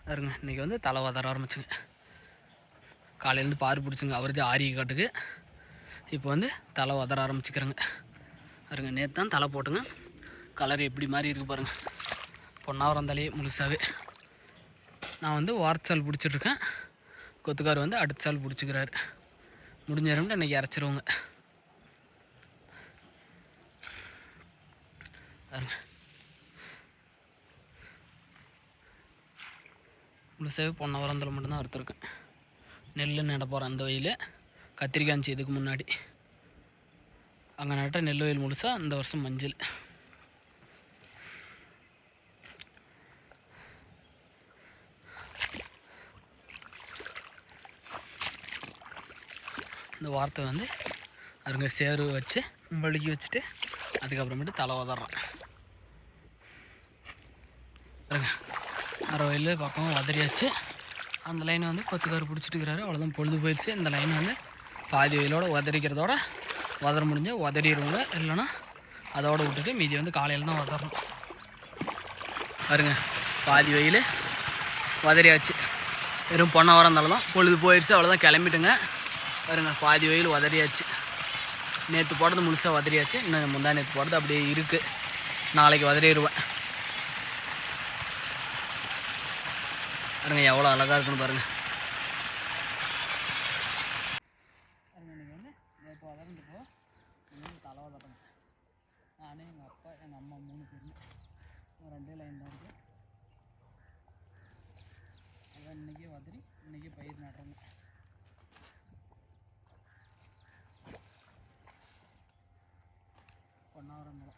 பாருங்க இன்றைக்கி வந்து தலை வதர ஆரம்பிச்சுங்க. காலையிலேருந்து பாரு பிடிச்சுங்க அவரது ஆரிய காட்டுக்கு. இப்போ வந்து தலை வதர ஆரம்பிச்சுக்கிறேங்க. பாருங்க நேற்று தான் தலை போட்டுங்க. கலர் எப்படி மாதிரி இருக்குது பாருங்கள். பொன்னாவரம் தலையே முழுசாகவே. நான் வந்து வார்த்தால் பிடிச்சிட்ருக்கேன். கொத்துக்கார் வந்து அடுத்த சால் பிடிச்சிக்கிறாரு. முடிஞ்ச நேரம்ட்டு இன்றைக்கி இறச்சிருவோங்க. பாருங்க முழுசாகவே பொன்னாவரந்தலை மட்டும்தான் அறுத்துருக்கேன். நெல் நட போகிறேன் அந்த வயலில். கத்திரிக்காய்ச்சி இதுக்கு முன்னாடி அங்கே நட்ட நெல் வயல் முழுசாக இந்த வருஷம் மஞ்சள். இந்த வார்த்தை வந்து அருங்க சேரு வச்சு வழுக்கி வச்சுட்டு அதுக்கப்புறமேட்டு தலை உதறேன். பாருங்க அரை வயலில் பக்கம் உதறியாச்சு. அந்த லைனை வந்து கொத்துக்கார் பிடிச்சிட்டுக்கிறாரு. அவ்வளோதான், பொழுது போயிடுச்சு. இந்த லைனை வந்து பாதி வயலோடு உதறிக்கிறதோட உதற முடிஞ்சு உதறிடுவோங்க. இல்லைன்னா அதோடு விட்டுட்டு மீதி வந்து காலையில் தான் உதறணும். பாருங்க பாதி வயல் உதறியாச்சு. வெறும் பொண்ணை இருந்தாலும் தான் பொழுது போயிடுச்சு. அவ்வளோதான் கிளம்பிட்டுங்க. பாருங்க பாதி வயல் உதறியாச்சு. நேற்று போடுறது முழுசாக உதறியாச்சு. இன்னும் முந்தா நேற்று போடுறது அப்படியே இருக்குது. நாளைக்கு உதறிடுவேன். பாருங்க எவ்வளோ அழகாக இருக்குன்னு பாருங்கள். பாருங்க இன்றைக்கி வந்து நேற்று உதறந்துப்போ இன்னும் தலை உதறங்க. நானே எங்கள் அப்பா எங்கள் அம்மா 3 பேருமே 2 லைன் தான் இருக்குது. அதான் இன்றைக்கே உதறி இன்றைக்கே பயிர் நடுறோங்க. பொன்னாவரந்தலை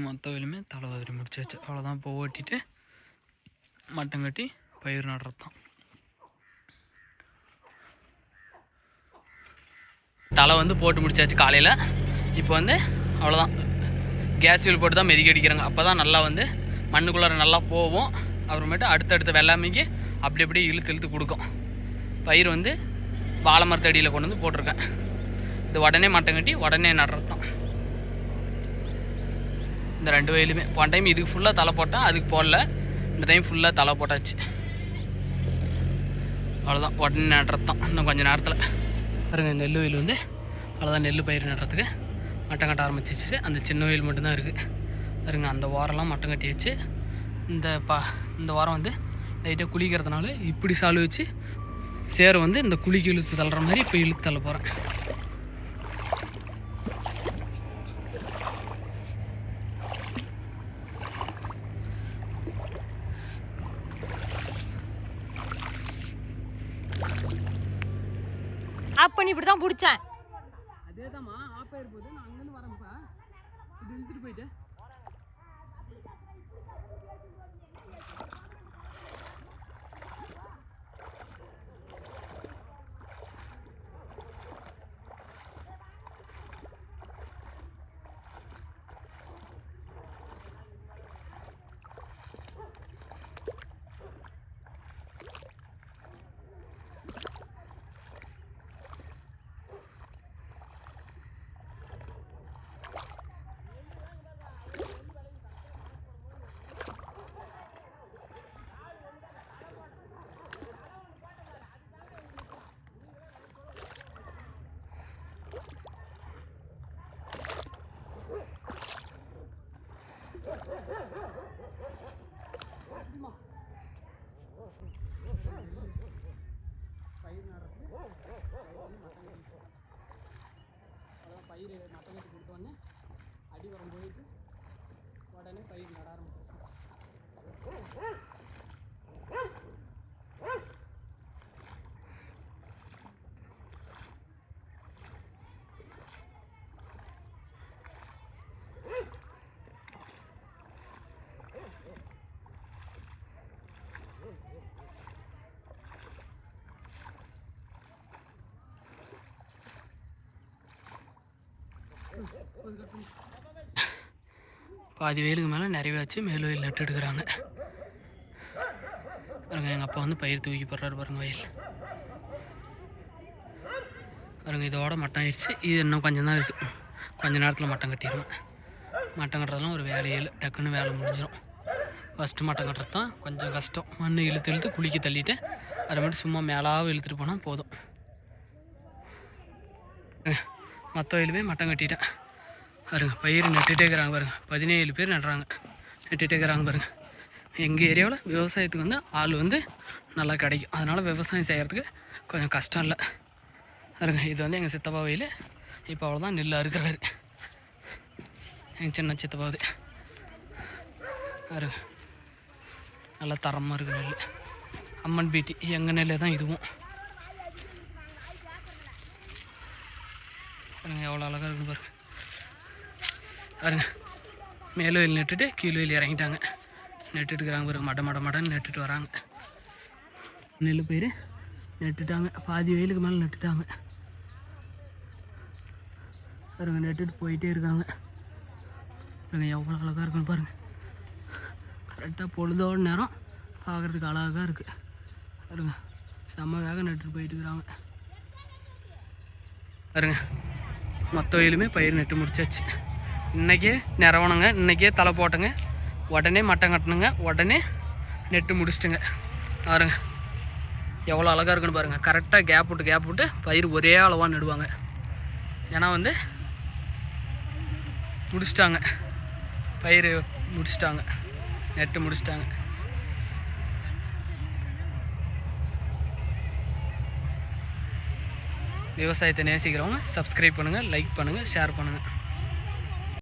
மொத்த வேலையுமே தலை உதறி முடிச்சாச்சு. அவ்வளோதான். இப்போ ஓட்டிட்டு மட்டம் கட்டி பயிர் நடுறது தான். தலை வந்து போட்டு முடிச்சாச்சு காலையில். இப்போ வந்து அவ்வளோதான், கேஸ் வீல் போட்டு தான் மெதிக்க அடிக்கிறாங்க. அப்போ தான் நல்லா வந்து மண்ணுக்குள்ளார நல்லா போகும். அப்புறமேட்டு அடுத்தடுத்த வெள்ளாமைக்கு அப்படி அப்படியே இழுத்து கொடுக்கும். பயிர் வந்து வாழை மரத்தடியில் கொண்டு வந்து போட்டிருக்கேன். இது உடனே மட்டம் கட்டி உடனே நடுறது தான். இந்த 2 வயலுமே போன டைம் இதுக்கு ஃபுல்லாக தலை போட்டேன், அதுக்கு போடல. இந்த டைம் ஃபுல்லாக தலை போட்டாச்சு. அவ்வளோதான், உடனே நடுறது தான். இன்னும் கொஞ்சம் நேரத்தில் பாருங்க நெல் வயல் வந்து அவ்வளோதான். நெல் பயிர் நடுறதுக்கு மட்டம் கட்ட ஆரம்பிச்சிச்சு. அந்த சின்ன வயல் மட்டும்தான் இருக்குது. பாருங்க அந்த வாரம்லாம் மட்டம் கட்டியாச்சு. இந்த வாரம் வந்து லைட்டாக குளிக்கிறதுனால இப்படி சால் வச்சு சேரை வந்து இந்த குளிக்கு இழுத்து தள்ளுற மாதிரி இப்போ இழுத்து தள்ள போகிறேன். ஆப் பண்ணி இப்படி தான் பிடிச்சேன். அதே தான்மா ஆஃப் ஆயிருப்போது. நான் அங்கேருந்து வரேன்ப்பா. இது இழுத்துட்டு போயிட்டு உடனே அடி உரம் போயிட்டு உடனே பயிர் நட ஆரம்பிச்சிடும். பாதி வெயிலுக்கு மேலே நிறைவாச்சு மேல் வயல் நட்டு எடுக்கிறாங்க பாருங்க. எங்கள் அப்பா வந்து பயிர் தூக்கி போடுறாரு பாருங்க வயல் பாருங்க. இதோட மட்டம் ஆயிடுச்சு. இது இன்னும் கொஞ்சம் தான் இருக்குது. கொஞ்ச நேரத்தில் மட்டம் கட்டிடுவேன். மட்டம் கட்டுறதுலாம் ஒரு வேலையில் டக்குன்னு வேலை முடிஞ்சிடும். ஃபஸ்ட்டு மட்டம் கட்டுறது தான் கொஞ்சம் கஷ்டம். மண் இழுத்து குளிக்க தள்ளிட்டு அதை மட்டும் சும்மா மேலாக இழுத்துட்டு போனால் போதும். மற்ற வயலுமே மட்டம் கட்டிட்டேன் பாருங்க. பயிர் நட்டுகிட்டே இருக்கிறாங்க பாருங்க. 17 பேர் நடுறாங்க, நட்டுகிட்டே இருக்கிறாங்க பாருங்க. எங்கள் ஏரியாவில் விவசாயத்துக்கு வந்து ஆள் வந்து நல்லா கிடைக்கும். அதனால் விவசாயம் செய்கிறதுக்கு கொஞ்சம் கஷ்டம் இல்லை பாருங்க. இது வந்து எங்கள் சித்தப்பா வயல். இப்போ அவ்வளோதான் நெல் அறுக்கிறாரு எங்கள் சின்ன சித்தப்பாவது பாருங்க. நல்லா தரமாக இருக்குது நெல். அம்மன் பீட்டி எங்கள் நெல்லே தான் இதுவும் பாருங்க. எவ்வளோ அழகாக இருக்குன்னு பாருங்க பாருங்க. மேல் வயல் நட்டுட்டு கீழ் வயல் இறங்கிட்டாங்க, நட்டுட்டு இருக்கிறாங்க பாருங்க. மடன்னு நட்டுட்டு வராங்க. நெல் பயிர் நட்டுட்டாங்க, பாதி வயலுக்கு மேலே நட்டுட்டாங்க பாருங்க. நட்டுட்டு போயிட்டே இருக்காங்க பாருங்க. எவ்வளோ அழகாக இருக்குன்னு பாருங்கள். கரெக்டாக பொழுதோட நேரம் பார்க்குறதுக்கு அழகாக இருக்குது பாருங்க. செம்ம வேகம் நட்டுட்டு போயிட்டு இருக்கிறாங்க பாருங்க. மொத்த வயலுமே பயிர் நட்டு முடிச்சாச்சு. இன்றைக்கே நிறவணுங்க, இன்றைக்கே தலை போட்டுங்க, உடனே மட்டம் கட்டணுங்க, உடனே நெட்டு முடிச்சிட்டுங்க பாருங்க. எவ்வளோ அழகாக இருக்குன்னு பாருங்கள். கரெக்டாக கேப் விட்டு பயிர் ஒரே அளவாக நடுவாங்க. ஏன்னா வந்து முடிச்சிட்டாங்க, பயிர் முடிச்சிட்டாங்க, நெட்டு முடிச்சிட்டாங்க. விவசாயத்தை நேசிக்கிறவங்க சப்ஸ்கிரைப் பண்ணுங்கள், லைக் பண்ணுங்கள், ஷேர் பண்ணுங்கள்.